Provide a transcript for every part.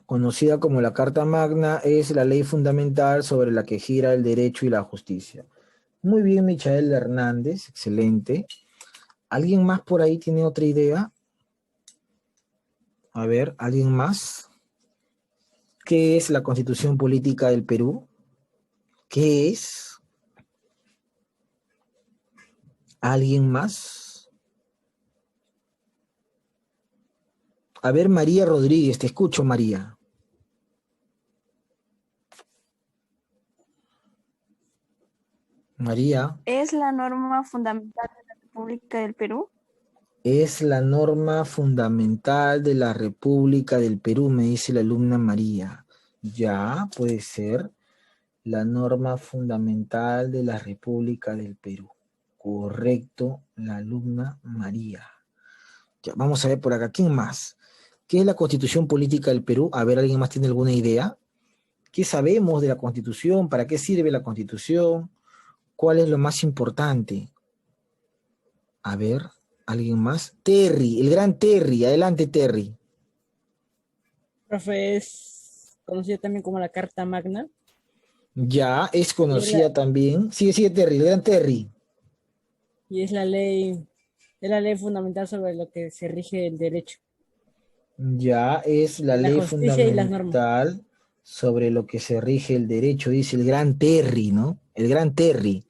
conocida como la Carta Magna, es la ley fundamental sobre la que gira el derecho y la justicia. Muy bien, Michael Hernández, excelente. ¿Alguien más por ahí tiene otra idea? A ver, ¿alguien más? ¿Qué es la Constitución Política del Perú? ¿Qué es? ¿Alguien más? A ver, María Rodríguez, te escucho, María. María. ¿Es la norma fundamental de la República del Perú? Es la norma fundamental de la República del Perú, me dice la alumna María. Ya, puede ser. La norma fundamental de la República del Perú. Correcto, la alumna María. Ya, vamos a ver por acá. ¿Quién más? ¿Qué es la Constitución Política del Perú? A ver, ¿alguien más tiene alguna idea? ¿Qué sabemos de la Constitución? ¿Para qué sirve la Constitución? ¿Cuál es lo más importante? A ver, ¿alguien más? Terry, el gran Terry. Adelante, Terry. Profe, es conocida también como la Carta Magna. Ya, es Y es la, conocida también. Sigue, Terry, el gran Terry. y es la ley fundamental sobre lo que se rige el derecho, Ya, es la la ley justicia y las normas. fundamental sobre lo que se rige el derecho, dice el gran Terry, ¿no? El gran Terry.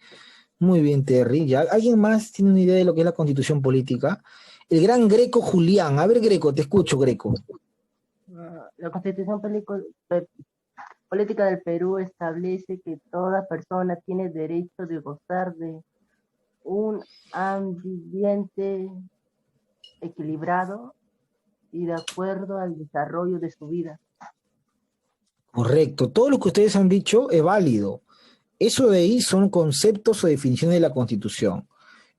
Muy bien, Terry. ¿Ya? ¿Alguien más tiene una idea de lo que es la Constitución política? El gran Greco Julián. A ver, Greco, te escucho, Greco. La Constitución Política del Perú establece que toda persona tiene derecho de gozar de un ambiente equilibrado y de acuerdo al desarrollo de su vida. Correcto. Todo lo que ustedes han dicho es válido. Eso de ahí son conceptos o definiciones de la Constitución.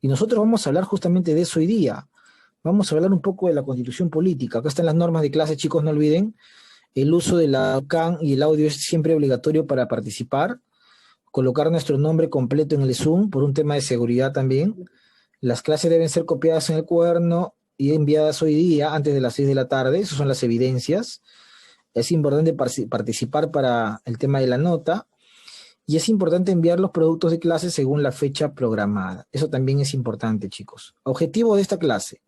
Y nosotros vamos a hablar justamente de eso hoy día. Vamos a hablar un poco de la Constitución política. Acá están las normas de clase, chicos, no olviden. El uso de la CAN y el audio es siempre obligatorio para participar. Colocar nuestro nombre completo en el Zoom por un tema de seguridad también. Las clases deben ser copiadas en el cuaderno y enviadas hoy día antes de las 6 de la tarde. Esas son las evidencias. Es importante participar para el tema de la nota. Y es importante enviar los productos de clase según la fecha programada. Eso también es importante, chicos. Objetivo de esta clase: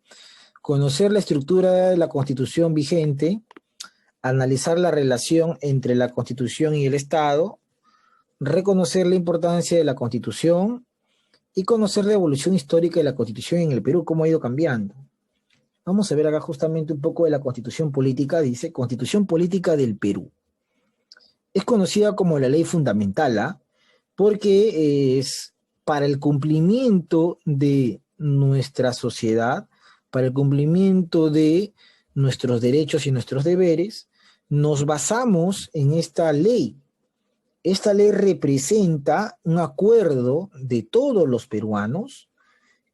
conocer la estructura de la Constitución vigente, analizar la relación entre la Constitución y el Estado, reconocer la importancia de la Constitución y conocer la evolución histórica de la Constitución en el Perú, cómo ha ido cambiando. Vamos a ver acá justamente un poco de la Constitución política. Dice, Constitución Política del Perú. Es conocida como la ley fundamental, ¿ah? Porque es para el cumplimiento de nuestra sociedad, para el cumplimiento de nuestros derechos y nuestros deberes, nos basamos en esta ley. Esta ley representa un acuerdo de todos los peruanos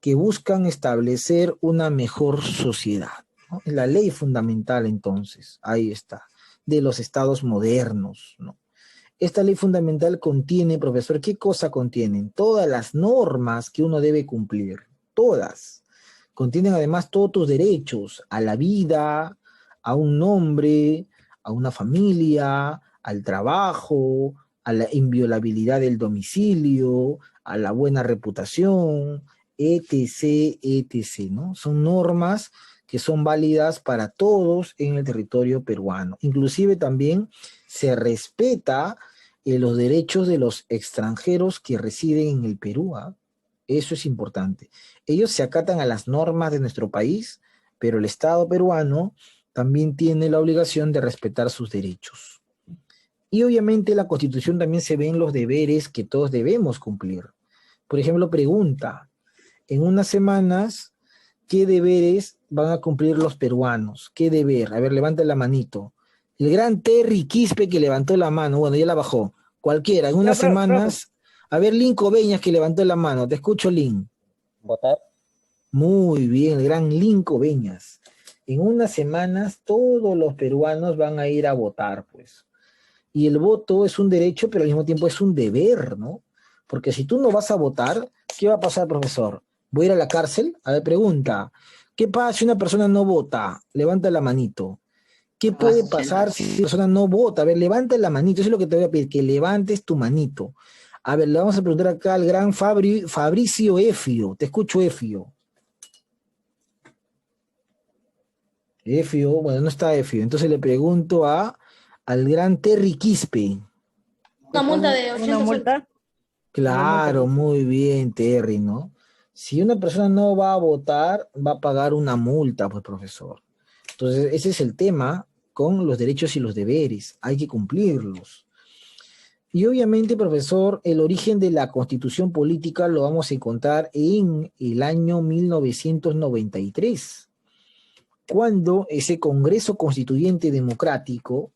que buscan establecer una mejor sociedad, ¿no? La ley fundamental, entonces, ahí está, de los estados modernos, ¿no? Esta ley fundamental contiene, profesor, ¿qué cosa contienen? Todas las normas que uno debe cumplir, todas. Contienen además todos tus derechos a la vida, a un nombre, a una familia, al trabajo, a la inviolabilidad del domicilio, a la buena reputación, etc., etc., ¿no? Son normas que son válidas para todos en el territorio peruano. Inclusive también se respeta los derechos de los extranjeros que residen en el Perú, ¿ah? Eso es importante. Ellos se acatan a las normas de nuestro país, pero el Estado peruano también tiene la obligación de respetar sus derechos. Y obviamente la Constitución también se ven los deberes que todos debemos cumplir. Por ejemplo, pregunta, en unas semanas, ¿qué deberes van a cumplir los peruanos? ¿Qué deber? A ver, levanta la manito. El gran Terry Quispe que levantó la mano, bueno, ya la bajó. Cualquiera, en unas semanas. A ver, Linco Beñas que levantó la mano. Te escucho, Lin. Votar. Muy bien, el gran Linco Beñas. En unas semanas todos los peruanos van a ir a votar, pues. Y el voto es un derecho, pero al mismo tiempo es un deber, ¿no? Porque si tú no vas a votar, ¿qué va a pasar, profesor? ¿Voy a ir a la cárcel? A ver, pregunta. ¿Qué pasa si una persona no vota? Levanta la manito. ¿Qué puede pasar si la persona no vota? A ver, levanta la manito, eso es lo que te voy a pedir, que levantes tu manito. A ver, le vamos a preguntar acá al gran Fabricio Efio. Te escucho, Efio. Efio, bueno, no está Efio. Entonces le pregunto al gran Terry Quispe. Una multa de 80 Una multa. Claro, muy bien, Terry, ¿no? Si una persona no va a votar, va a pagar una multa, pues, profesor. Entonces, ese es el tema con los derechos y los deberes. Hay que cumplirlos. Y obviamente, profesor, el origen de la Constitución política lo vamos a encontrar en el año 1993, cuando ese Congreso Constituyente Democrático,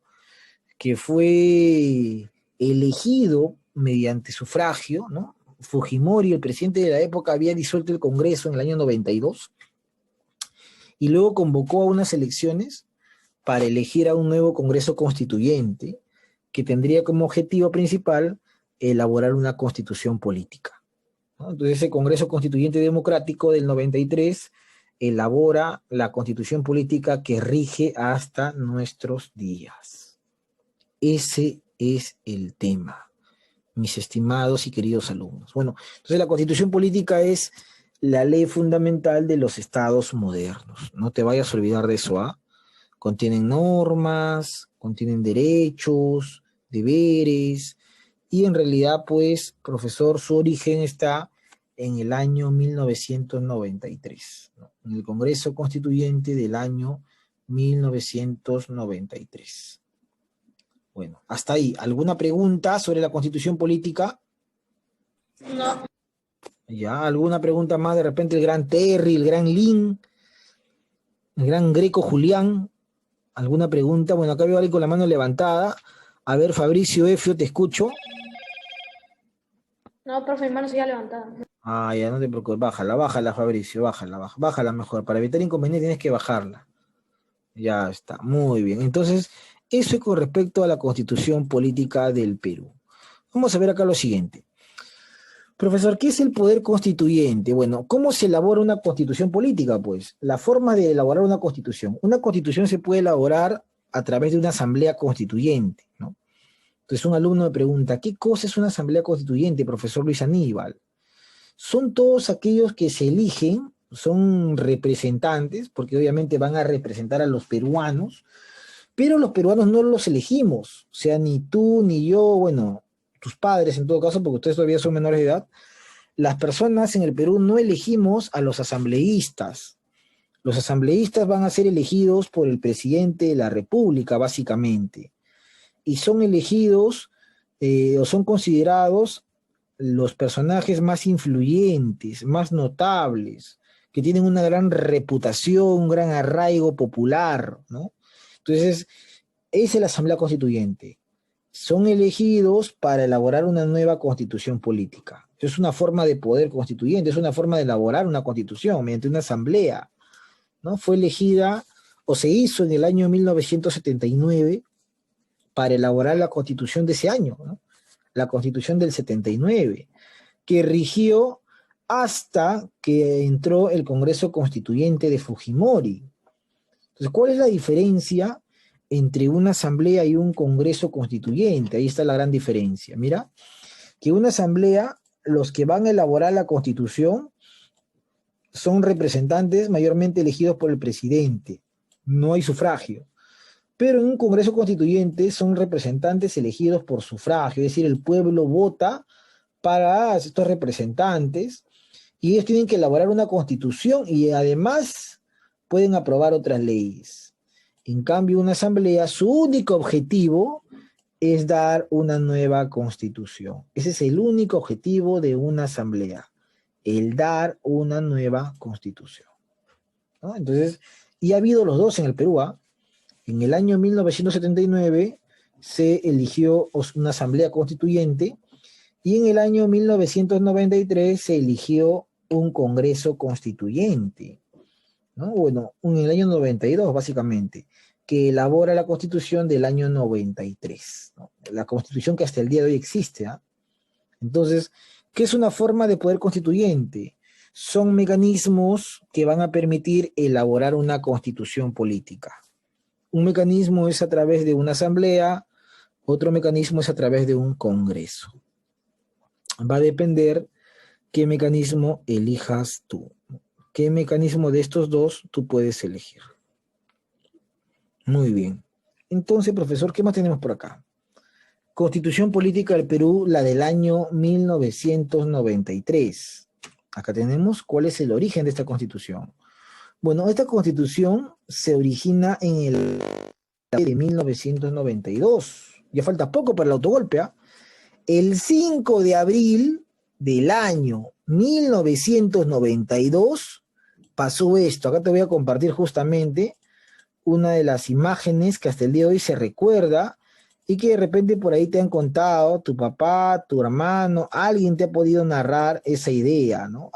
que fue elegido mediante sufragio, ¿no? Fujimori, el presidente de la época, había disuelto el Congreso en el año 92 y luego convocó a unas elecciones para elegir a un nuevo Congreso Constituyente que tendría como objetivo principal elaborar una constitución política, ¿no? Entonces ese Congreso Constituyente Democrático del 93 elabora la constitución política que rige hasta nuestros días. Ese es el tema, mis estimados y queridos alumnos. Bueno, entonces la constitución política es la ley fundamental de los estados modernos. No te vayas a olvidar de eso, ¿ah? Contienen normas, contienen derechos, deberes, y en realidad, pues, profesor, su origen está en el año 1993, ¿no? En el Congreso Constituyente del año 1993. Bueno, hasta ahí. ¿Alguna pregunta sobre la Constitución política? No. ¿Ya? ¿Alguna pregunta más? De repente el gran Terry, el gran Lin, el gran Greco Julián. ¿Alguna pregunta? Bueno, acá veo a alguien con la mano levantada. A ver, Fabricio Efio, te escucho. No, profe, mi mano sigue levantada. Ah, ya, no te preocupes. Bájala, Fabricio, bájala mejor. Para evitar inconvenientes tienes que bajarla. Ya está, muy bien. Entonces, eso es con respecto a la Constitución política del Perú. Vamos a ver acá lo siguiente. Profesor, ¿qué es el poder constituyente? Bueno, ¿cómo se elabora una constitución política? Pues la forma de elaborar una constitución. Una constitución se puede elaborar a través de una asamblea constituyente, ¿no? Entonces un alumno me pregunta, ¿qué cosa es una asamblea constituyente, profesor Luis Aníbal? Son todos aquellos que se eligen, son representantes, porque obviamente van a representar a los peruanos, pero los peruanos no los elegimos, o sea, ni tú ni yo, bueno, tus padres en todo caso, porque ustedes todavía son menores de edad. Las personas en el Perú no elegimos a los asambleístas. Los asambleístas van a ser elegidos por el presidente de la República, básicamente, y son elegidos o son considerados los personajes más influyentes, más notables, que tienen una gran reputación, un gran arraigo popular, ¿no? Entonces, esa es la Asamblea Constituyente. Son elegidos para elaborar una nueva constitución política. Es una forma de poder constituyente, es una forma de elaborar una constitución mediante una asamblea, ¿no? Fue elegida o se hizo en el año 1979 para elaborar la constitución de ese año, ¿no? La constitución del 79, que rigió hasta que entró el Congreso Constituyente de Fujimori. Entonces, ¿cuál es la diferencia entre una asamblea y un Congreso Constituyente? Ahí está la gran diferencia. Mira, que una asamblea, los que van a elaborar la constitución son representantes mayormente elegidos por el presidente, no hay sufragio. Pero en un Congreso Constituyente son representantes elegidos por sufragio, es decir, el pueblo vota para estos representantes y ellos tienen que elaborar una constitución y además pueden aprobar otras leyes. En cambio, una asamblea, su único objetivo es dar una nueva constitución. Ese es el único objetivo de una asamblea, el dar una nueva constitución, ¿no? Entonces, y ha habido los dos en el Perú, ¿ah? En el año 1979 se eligió una asamblea constituyente y en el año 1993 se eligió un Congreso Constituyente, ¿no? Bueno, en el año 92 básicamente, que elabora la Constitución del año 93, ¿no? La Constitución que hasta el día de hoy existe, ¿ah? Entonces, ¿qué es una forma de poder constituyente? Son mecanismos que van a permitir elaborar una constitución política. Un mecanismo es a través de una asamblea, otro mecanismo es a través de un congreso. Va a depender qué mecanismo elijas tú. ¿Qué mecanismo de estos dos tú puedes elegir? Muy bien. Entonces, profesor, ¿qué más tenemos por acá? Constitución Política del Perú, la del año 1993. Acá tenemos cuál es el origen de esta constitución. Bueno, esta constitución se origina en el de 1992. Ya falta poco para el autogolpe, ¿ah? El 5 de abril del año 1992 pasó esto. Acá te voy a compartir justamente una de las imágenes que hasta el día de hoy se recuerda y que de repente por ahí te han contado, tu papá, tu hermano, alguien te ha podido narrar esa idea, ¿no?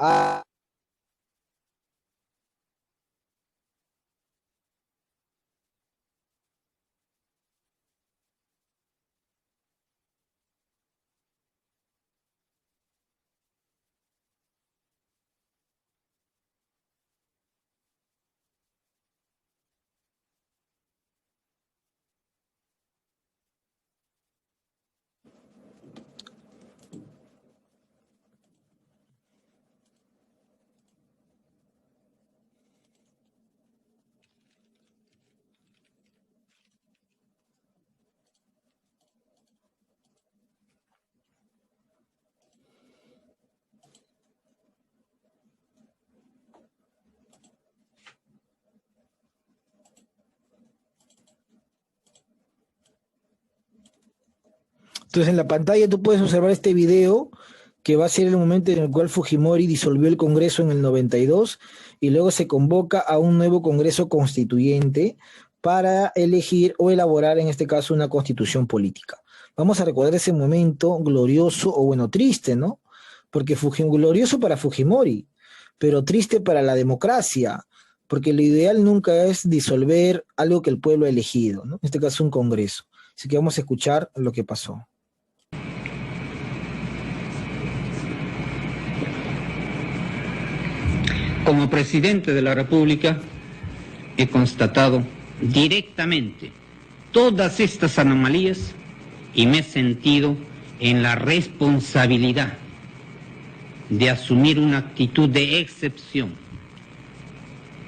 Entonces en la pantalla tú puedes observar este video que va a ser el momento en el cual Fujimori disolvió el Congreso en el 92 y luego se convoca a un nuevo Congreso Constituyente para elegir o elaborar, en este caso, una constitución política. Vamos a recordar ese momento glorioso o bueno, triste, ¿no? Porque glorioso para Fujimori, pero triste para la democracia, porque lo ideal nunca es disolver algo que el pueblo ha elegido, ¿no? En este caso un Congreso. Así que vamos a escuchar lo que pasó. Como presidente de la República, he constatado directamente todas estas anomalías y me he sentido en la responsabilidad de asumir una actitud de excepción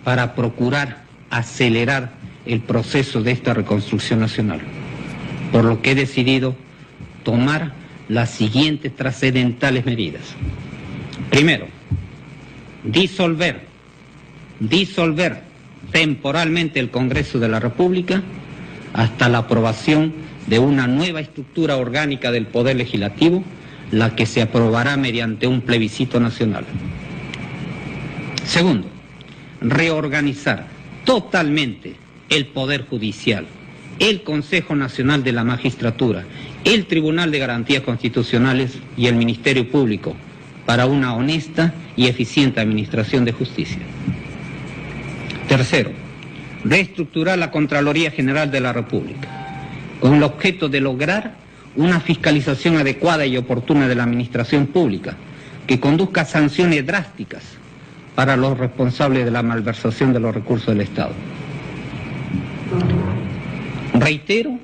para procurar acelerar el proceso de esta reconstrucción nacional, por lo que he decidido tomar las siguientes trascendentales medidas. Primero, disolver temporalmente el Congreso de la República hasta la aprobación de una nueva estructura orgánica del Poder Legislativo, la que se aprobará mediante un plebiscito nacional. Segundo, reorganizar totalmente el Poder Judicial, el Consejo Nacional de la Magistratura, el Tribunal de Garantías Constitucionales y el Ministerio Público para una honesta y eficiente administración de justicia. Tercero, reestructurar la Contraloría General de la República, con el objeto de lograr una fiscalización adecuada y oportuna de la administración pública, que conduzca a sanciones drásticas para los responsables de la malversación de los recursos del Estado. Reitero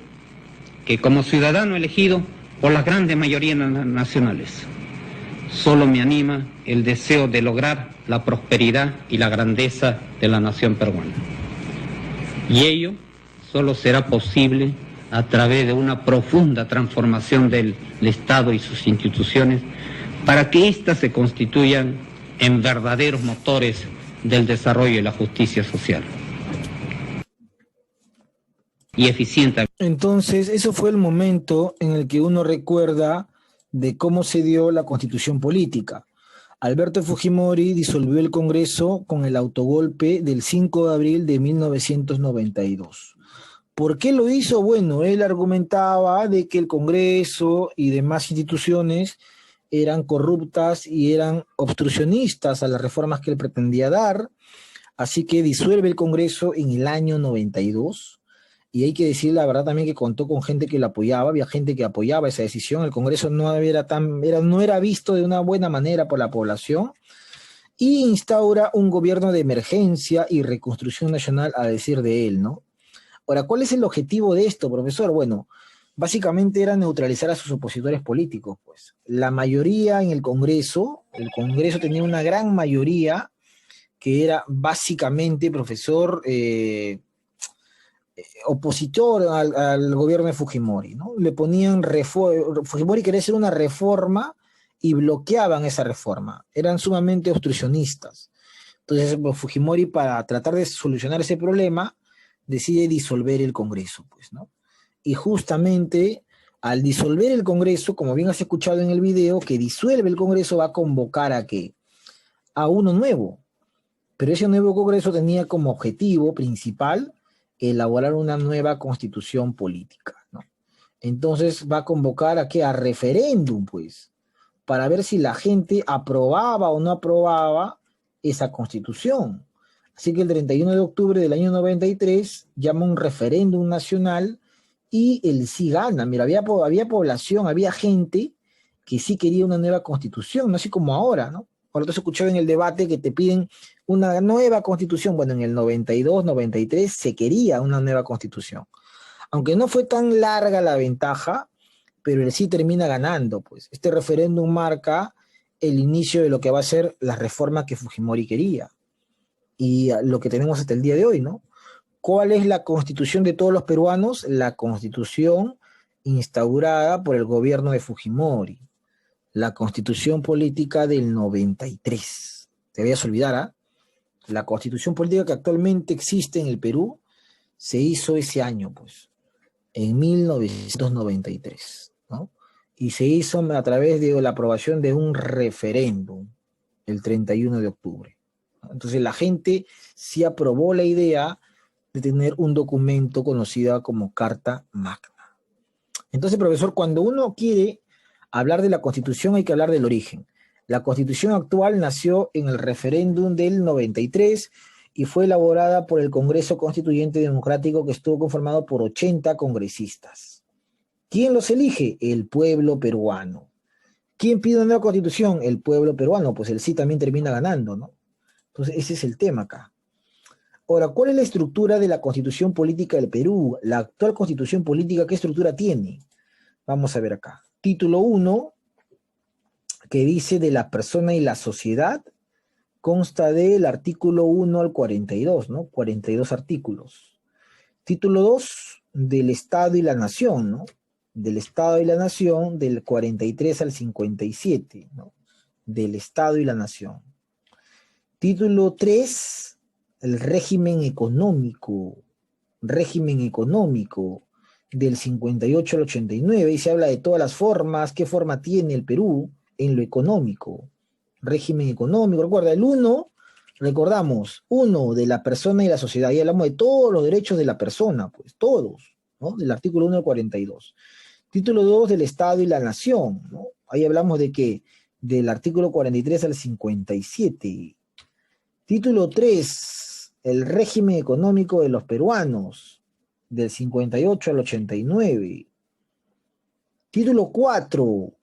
que como ciudadano elegido por las grandes mayorías nacionales, solo me anima el deseo de lograr la prosperidad y la grandeza de la nación peruana. Y ello solo será posible a través de una profunda transformación del Estado y sus instituciones para que éstas se constituyan en verdaderos motores del desarrollo y la justicia social. Y eficiente. Entonces, eso fue el momento en el que uno recuerda de cómo se dio la constitución política. Alberto Fujimori disolvió el Congreso con el autogolpe del 5 de abril de 1992. ¿Por qué lo hizo? Bueno, él argumentaba de que el Congreso y demás instituciones eran corruptas y eran obstruccionistas a las reformas que él pretendía dar, así que disuelve el Congreso en el año 92. Y hay que decir la verdad también que contó con gente que lo apoyaba, había gente que apoyaba esa decisión, el Congreso no era visto de una buena manera por la población, y instaura un gobierno de emergencia y reconstrucción nacional, a decir de él, ¿no? Ahora, ¿cuál es el objetivo de esto, profesor? Bueno, básicamente era neutralizar a sus opositores políticos, pues. La mayoría en el Congreso tenía una gran mayoría que era básicamente, profesor, opositor al gobierno de Fujimori, ¿no? Le ponían Fujimori quería hacer una reforma y bloqueaban esa reforma. Eran sumamente obstruccionistas. Entonces, pues, Fujimori, para tratar de solucionar ese problema, decide disolver el Congreso, pues, ¿no? Y justamente al disolver el Congreso, como bien has escuchado en el video, que disuelve el Congreso va a convocar ¿a qué? A uno nuevo. Pero ese nuevo Congreso tenía como objetivo principal elaborar una nueva constitución política, ¿no? Entonces va a convocar ¿a qué? A referéndum, pues, para ver si la gente aprobaba o no aprobaba esa constitución. Así que el 31 de octubre del año 93 llama un referéndum nacional y el sí gana. Mira, había población, había gente que sí quería una nueva constitución, no así como ahora, ¿no? Ahora tú has escuchado en el debate que te piden una nueva constitución. Bueno, en el 92, 93 se quería una nueva constitución. Aunque no fue tan larga la ventaja, pero el sí termina ganando, pues. Este referéndum marca el inicio de lo que va a ser la reforma que Fujimori quería. Y lo que tenemos hasta el día de hoy, ¿no? ¿Cuál es la constitución de todos los peruanos? La constitución instaurada por el gobierno de Fujimori. La constitución política del 93. Te voy a olvidar, ¿ah? La constitución política que actualmente existe en el Perú se hizo ese año, pues, en 1993, ¿no? Y se hizo a través de la aprobación de un referéndum el 31 de octubre. Entonces la gente sí aprobó la idea de tener un documento conocido como Carta Magna. Entonces, profesor, cuando uno quiere hablar de la Constitución hay que hablar del origen. La Constitución actual nació en el referéndum del 93 y fue elaborada por el Congreso Constituyente Democrático que estuvo conformado por 80 congresistas. ¿Quién los elige? El pueblo peruano. ¿Quién pide una nueva Constitución? El pueblo peruano. Pues el sí también termina ganando, ¿no? Entonces ese es el tema acá. Ahora, ¿cuál es la estructura de la Constitución Política del Perú? La actual Constitución Política, ¿qué estructura tiene? Vamos a ver acá. Título 1, que dice de la persona y la sociedad, consta del artículo 1 al 42, ¿no? 42 artículos. Título 2, del Estado y la Nación, ¿no? Del Estado y la Nación, del 43 al 57, ¿no? Del Estado y la Nación. Título 3, el régimen económico, del 58 al 89, y se habla de todas las formas, qué forma tiene el Perú en lo económico, régimen económico. Recuerda, el 1, recordamos, 1 de la persona y la sociedad, y hablamos de todos los derechos de la persona, pues todos, ¿no? Del artículo 1 al 42. Título 2, del Estado y la Nación, ¿no? Ahí hablamos de que del artículo 43 al 57. Título 3, el régimen económico de los peruanos, del 58 al 89. Título 4,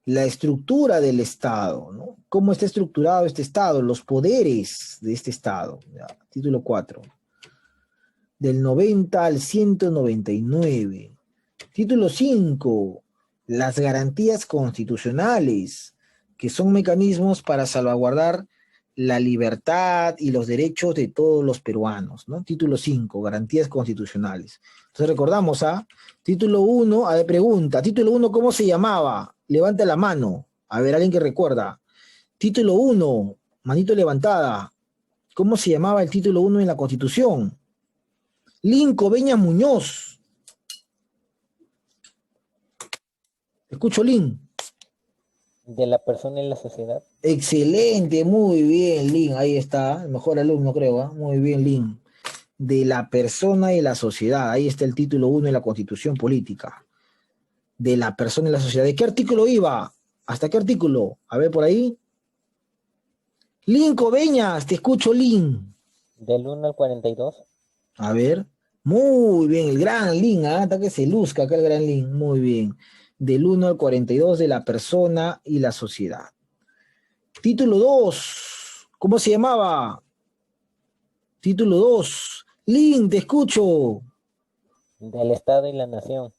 la estructura del Estado, ¿no? ¿Cómo está estructurado este Estado? Los poderes de este Estado. Ya, título 4. Del 90 al 199. Título 5, las garantías constitucionales, que son mecanismos para salvaguardar la libertad y los derechos de todos los peruanos, ¿no? Título 5, garantías constitucionales. Entonces recordamos, título 1, a ver, pregunta, título 1, ¿cómo se llamaba? Levanta la mano, a ver, alguien que recuerda. Título 1, manito levantada, ¿cómo se llamaba el título 1 en la Constitución? Linco Beñas Muñoz. Escucho, Lin. De la persona y la sociedad. Excelente, muy bien, Lin. Ahí está, el mejor alumno, creo. Muy bien, Lin. De la persona y la sociedad. Ahí está el título 1 de la Constitución Política. De la persona y la sociedad. ¿De qué artículo iba? ¿Hasta qué artículo? A ver por ahí. Lin Coveñas, te escucho, Lin. Del 1 al 42. A ver. Muy bien, el gran Lin, hasta que se luzca acá el gran Lin. Muy bien. Del 1 al 42 de la persona y la sociedad. Título 2, ¿cómo se llamaba? Título 2, Lin, te escucho. Del Estado y la Nación.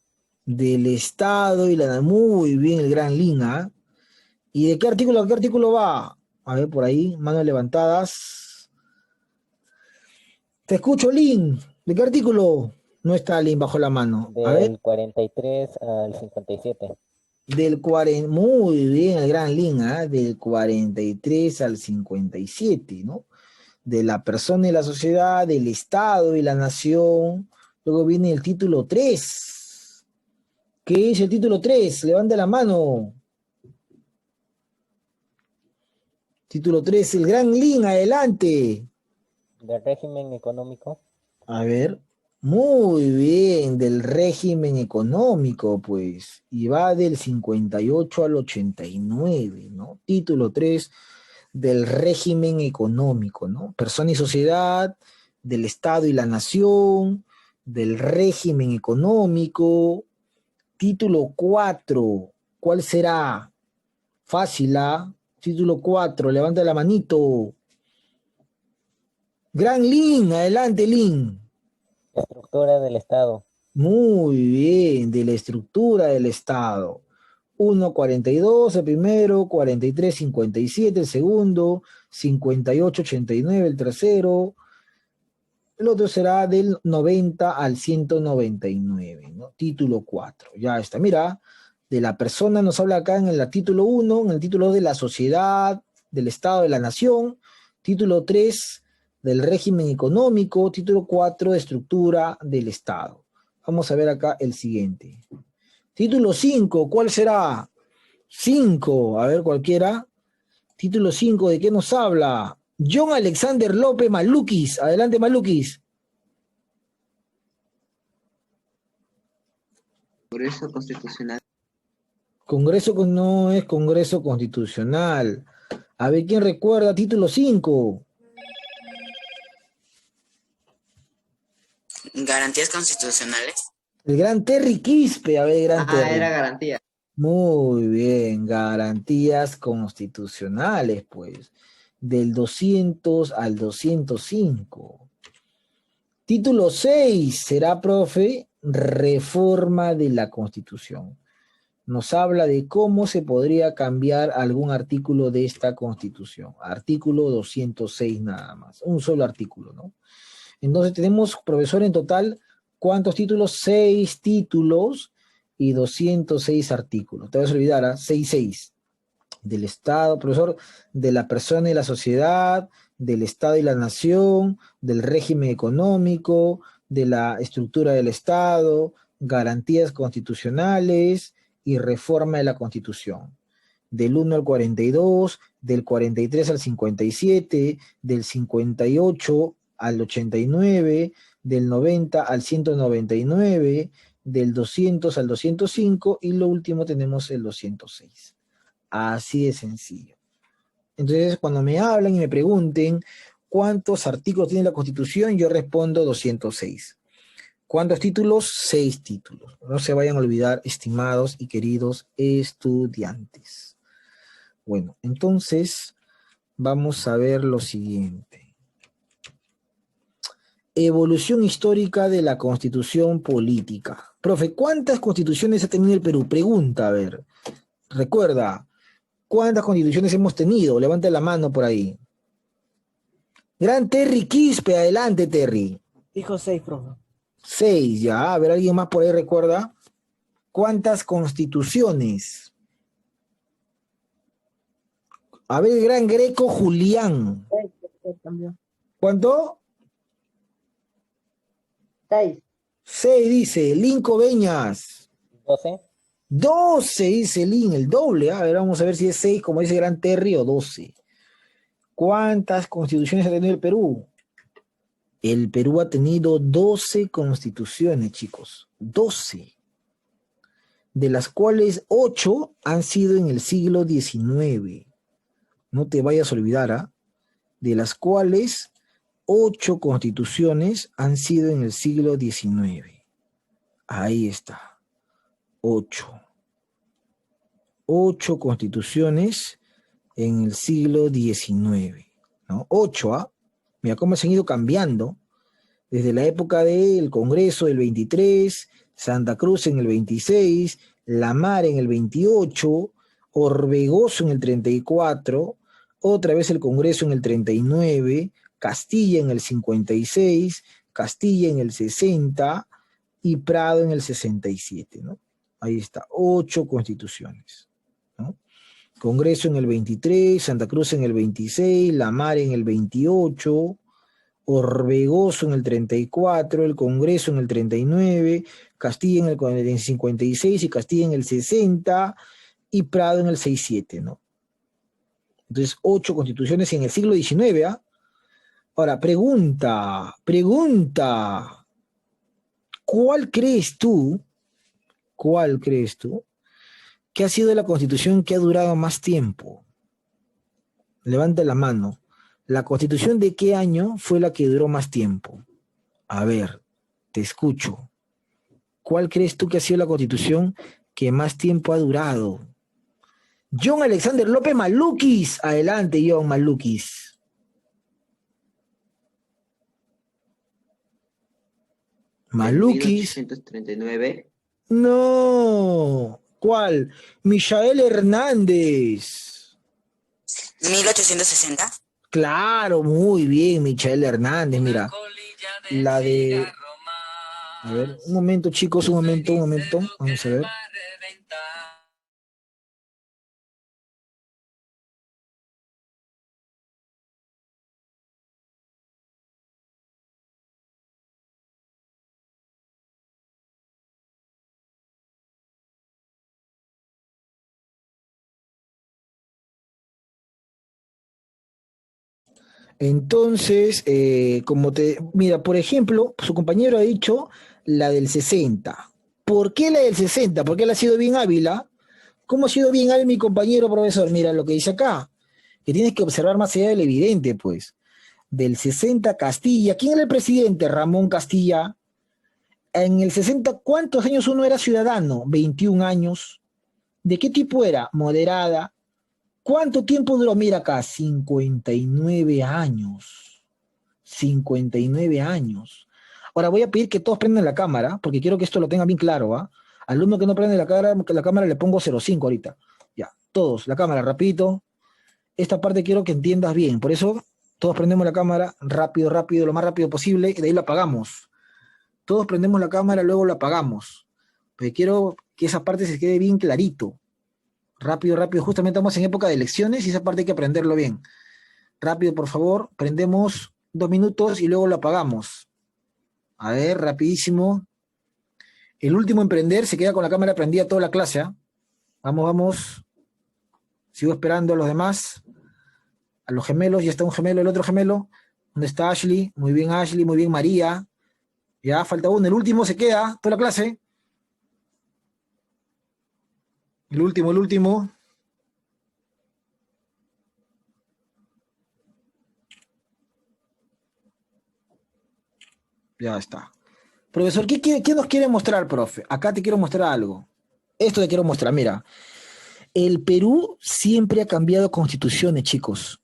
Del Estado y la... Muy bien, el gran Lin, ¿ah? ¿Y de qué artículo a qué artículo va? A ver, por ahí, manos levantadas. Te escucho, Lin. ¿De qué artículo? No está Lin bajo la mano. A ver. Del 43 al 57. Del 40, muy bien, el gran Lin, ¿ah? Del 43 al 57, ¿no? De la persona y la sociedad, del Estado y la nación. Luego viene el título 3. ¿Qué es el título 3? Levante la mano. Título 3, el gran Lin, adelante. Del régimen económico. A ver, muy bien, del régimen económico, pues, y va del 58 al 89, ¿no? Título 3 del régimen económico, ¿no? Persona y sociedad, del Estado y la nación, del régimen económico. Título 4, ¿cuál será? Fácil, ¿ah? Título 4, levanta la manito. Gran Lin, adelante, Lin. Estructura del Estado. Muy bien, de la estructura del Estado. 1.42 el primero, 43.57 el segundo, 58.89 el tercero. El otro será del 90 al 199, ¿no? Título 4, ya está. Mira, de la persona nos habla acá en el título 1, en el título 2 de la sociedad, del Estado, de la nación. Título 3 del régimen económico. Título 4 de estructura del Estado. Vamos a ver acá el siguiente. Título 5, ¿cuál será? 5, a ver cualquiera. Título 5, ¿de qué nos habla? John Alexander López Malukis. Adelante, Malukis. Congreso Constitucional. No es Congreso Constitucional. A ver, ¿quién recuerda? Título 5. Garantías constitucionales. El gran Terry Quispe. A ver, gran Terry. Era garantía. Muy bien, garantías constitucionales, pues. Del 200 al 205. Título 6 será, profe, reforma de la Constitución. Nos habla de cómo se podría cambiar algún artículo de esta Constitución. Artículo 206 nada más. Un solo artículo, ¿no? Entonces tenemos, profesor, en total, ¿cuántos títulos? 6 títulos y 206 artículos. Te vas a olvidar, ¿ah? 6. Del Estado, profesor, de la persona y la sociedad, del Estado y la nación, del régimen económico, de la estructura del Estado, garantías constitucionales y reforma de la Constitución. Del 1 al 42, del 43 al 57, del 58 al 89, del 90 al 199, del 200 al 205 y lo último tenemos el 206. Así de sencillo. Entonces, cuando me hablan y me pregunten cuántos artículos tiene la Constitución, yo respondo 206. ¿Cuántos títulos? 6 títulos. No se vayan a olvidar, estimados y queridos estudiantes. Bueno, entonces vamos a ver lo siguiente. Evolución histórica de la Constitución política. Profe, ¿cuántas constituciones ha tenido el Perú? Pregunta, a ver. Recuerda, ¿cuántas constituciones hemos tenido? Levanta la mano por ahí. Gran Terry Quispe, adelante, Terry. Dijo 6, profe. 6, ya. A ver, ¿alguien más por ahí recuerda? ¿Cuántas constituciones? A ver, el gran Greco Julián. 6 también. ¿Cuánto? 6. 6, dice. Linco Beñas. 12. 12, dice Lin, el doble. A ver, vamos a ver si es 6, como dice gran Terry, o 12. ¿Cuántas constituciones ha tenido el Perú? El Perú ha tenido 12 constituciones, chicos. 12. De las cuales 8 han sido en el siglo XIX. No te vayas a olvidar, ¿ah? De las cuales 8 constituciones han sido en el siglo XIX. Ahí está. 8 constituciones en el siglo XIX, ¿no? 8, ¿ah? Mira cómo se han ido cambiando. Desde la época del Congreso del 23, Santa Cruz en el 26, La Mar en el 28, Orbegoso en el 34, otra vez el Congreso en el 39, Castilla en el 56, Castilla en el 60 y Prado en el 67, ¿no? Ahí está, 8 constituciones, ¿no? Congreso en el 23, Santa Cruz en el 26, La Mar en el 28, Orbegoso en el 34, el Congreso en el 39, Castilla en el 56 y Castilla en el 60 y Prado en el 67, ¿no? Entonces, 8 constituciones en el siglo XIX, ¿ah? Ahora, pregunta, ¿cuál crees tú que ha sido la constitución que ha durado más tiempo? Levanta la mano. ¿La constitución de qué año fue la que duró más tiempo? A ver, te escucho. ¿Cuál crees tú que ha sido la constitución que más tiempo ha durado? John Alexander López Maluquis. Adelante, John Maluquis. Maluquis. 1839. No. ¿Cuál? Michael Hernández. 1860. Claro, muy bien, Michael Hernández, mira. La de... A ver, un momento, chicos, un momento. Vamos a ver. Entonces, mira, por ejemplo, su compañero ha dicho la del 60. ¿Por qué la del 60? Porque él ha sido bien hábil, ¿ah? ¿Cómo ha sido bien hábil mi compañero profesor? Mira lo que dice acá, que tienes que observar más allá del evidente, pues. Del 60, Castilla. ¿Quién era el presidente? Ramón Castilla. En el 60, ¿cuántos años uno era ciudadano? 21 años. ¿De qué tipo era? Moderada. ¿Cuánto tiempo duró? Mira acá, 59 años. 59 años. Ahora voy a pedir que todos prendan la cámara, porque quiero que esto lo tengan bien claro, ¿ah? Alumno que no prende la cámara le pongo 05 ahorita. Ya, todos, la cámara, rapidito. Esta parte quiero que entiendas bien, por eso todos prendemos la cámara, rápido, lo más rápido posible, y de ahí la apagamos. Todos prendemos la cámara, luego la apagamos. Porque quiero que esa parte se quede bien clarito. Rápido, justamente estamos en época de elecciones y esa parte hay que aprenderlo bien. Rápido, por favor, prendemos 2 minutos y luego lo apagamos. A ver, rapidísimo. El último en prender se queda con la cámara prendida toda la clase, ¿eh? Vamos. Sigo esperando a los demás. A los gemelos, ya está un gemelo, el otro gemelo. ¿Dónde está Ashley? Muy bien, Ashley, muy bien, María. Ya, falta uno. El último se queda toda la clase. El último. Ya está. Profesor, ¿qué nos quiere mostrar, profe? Acá te quiero mostrar algo. Esto te quiero mostrar, mira. El Perú siempre ha cambiado constituciones, chicos.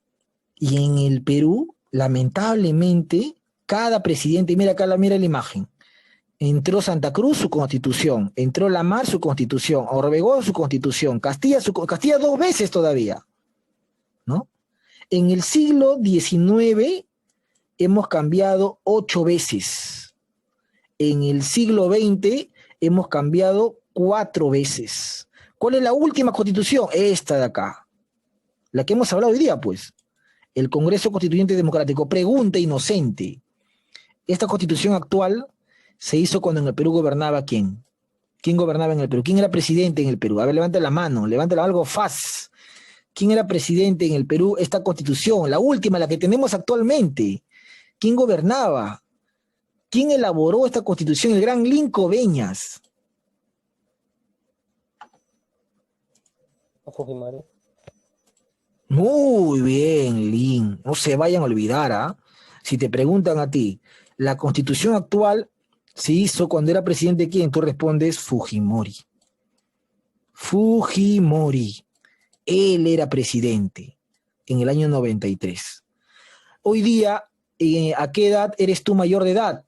Y en el Perú, lamentablemente, cada presidente, mira acá, mira la imagen. Entró Santa Cruz, su constitución. Entró La Mar, su constitución. Orbegoso, su constitución. Castilla 2 veces todavía, ¿no? En el siglo XIX hemos cambiado 8 veces. En el siglo XX hemos cambiado 4 veces. ¿Cuál es la última constitución? Esta de acá. La que hemos hablado hoy día, pues. El Congreso Constituyente Democrático. Pregunta inocente. Esta constitución actual se hizo cuando en el Perú gobernaba ¿quién? ¿Quién gobernaba en el Perú? ¿Quién era presidente en el Perú? A ver, levanta la mano, algo fácil. ¿Quién era presidente en el Perú? Esta constitución, la última, la que tenemos actualmente. ¿Quién gobernaba? ¿Quién elaboró esta constitución? El gran Linco Beñas. Fujimori. Muy bien, Lin. No se vayan a olvidar, ¿ah? Si te preguntan a ti, la constitución actual se hizo cuando era presidente ¿quién? Tú respondes Fujimori. Fujimori. Él era presidente en el año 93. Hoy día, ¿a qué edad eres tú mayor de edad?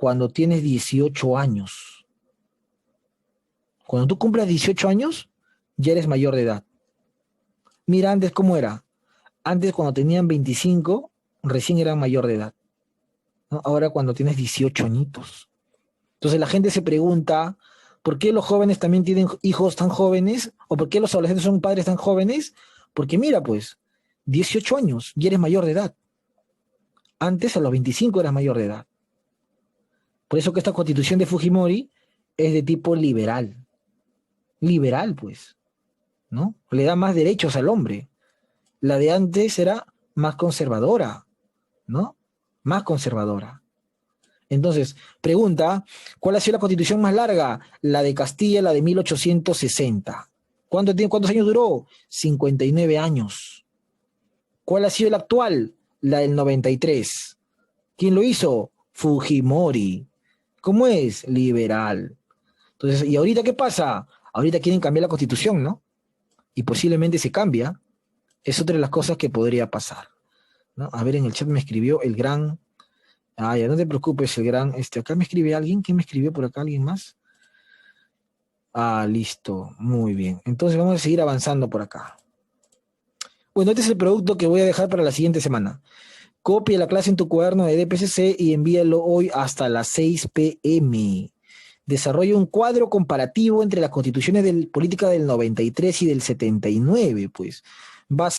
cuando tienes 18 años. Cuando tú cumplas 18 años, ya eres mayor de edad. Mira antes cómo era. Antes, cuando tenían 25, recién eran mayor de edad, ¿no? Ahora cuando tienes 18 añitos. Entonces la gente se pregunta, ¿por qué los jóvenes también tienen hijos tan jóvenes? ¿O por qué los adolescentes son padres tan jóvenes? Porque mira, pues, 18 años, ya eres mayor de edad. Antes, a los 25, eras mayor de edad. Por eso que esta constitución de Fujimori es de tipo liberal. Liberal, pues, ¿no? Le da más derechos al hombre. La de antes era más conservadora, ¿no? Más conservadora. Entonces, pregunta, ¿cuál ha sido la constitución más larga? La de Castilla, la de 1860. ¿Cuántos años duró? 59 años. ¿Cuál ha sido la actual? La del 93. ¿Quién lo hizo? Fujimori. ¿Cómo es? Liberal. Entonces, ¿y ahorita qué pasa? Ahorita quieren cambiar la constitución, ¿no? Y posiblemente se cambia. Es otra de las cosas que podría pasar, ¿no? A ver, en el chat me escribió el gran... Ah, ya no te preocupes, el gran... acá me escribe alguien. ¿Quién me escribió por acá? ¿Alguien más? Ah, listo. Muy bien. Entonces vamos a seguir avanzando por acá. Bueno, este es el producto que voy a dejar para la siguiente semana. Copia la clase en tu cuaderno de DPCC y envíalo hoy hasta las 6 p.m. Desarrolla un cuadro comparativo entre las constituciones políticas del 93 y del 79, pues. Vas